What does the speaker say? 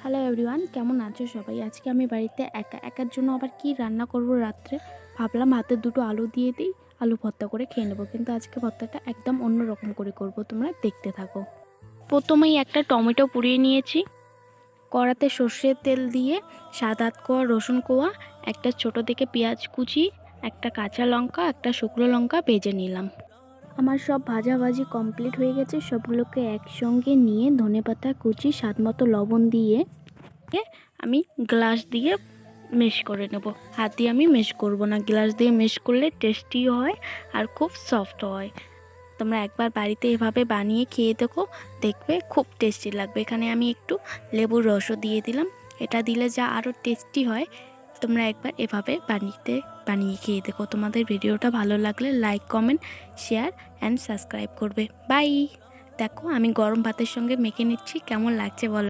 Hello everyone, কেমন আছো সবাই? আজকে আমি বাড়িতে একার জন্য আবার কি রান্না করব রাত্রে ভাবলাম হাতে দুটো আলু দিয়ে দিই, আলু ভর্তা করে খেয়ে নেবো। কিন্তু আজকে ভর্তাটা একদম অন্য রকম করে করব, তোমরা দেখতে থাকো। প্রথমেই একটা টমেটো পুড়িয়ে নিয়েছি, কড়াতে সর্ষের তেল দিয়ে 7-8 কোয়া রসুন কোয়া, একটা ছোট থেকে পেঁয়াজ কুচি, একটা কাঁচা লঙ্কা, একটা শুকনো লঙ্কা ভেজে নিলাম। আমার সব ভাজাভাজি কমপ্লিট হয়ে গেছে। সবগুলোকে একসঙ্গে নিয়ে ধনেপাতা কুচি, স্বাদ মতো লবণ দিয়ে আমি গ্লাস দিয়ে মেশ করে নেব। হাত দিয়ে আমি মেশ করব না, গ্লাস দিয়ে মেশ করলে টেস্টি হয় আর খুব সফট হয়। তোমরা একবার বাড়িতে এভাবে বানিয়ে খেয়ে দেখবে খুব টেস্টি লাগবে। এখানে আমি একটু লেবুর রসও দিয়ে দিলাম, এটা দিলে যা আরও টেস্টি হয়। তোমরা একবার এভাবে বানিয়ে খেয়ে দেখো। তোমাদের ভিডিওটা ভালো লাগলে like, comment, share and subscribe করবে। বাই। দেখো আমি গরম ভাতের সঙ্গে মেখে নিচ্ছি, কেমন লাগছে বলো।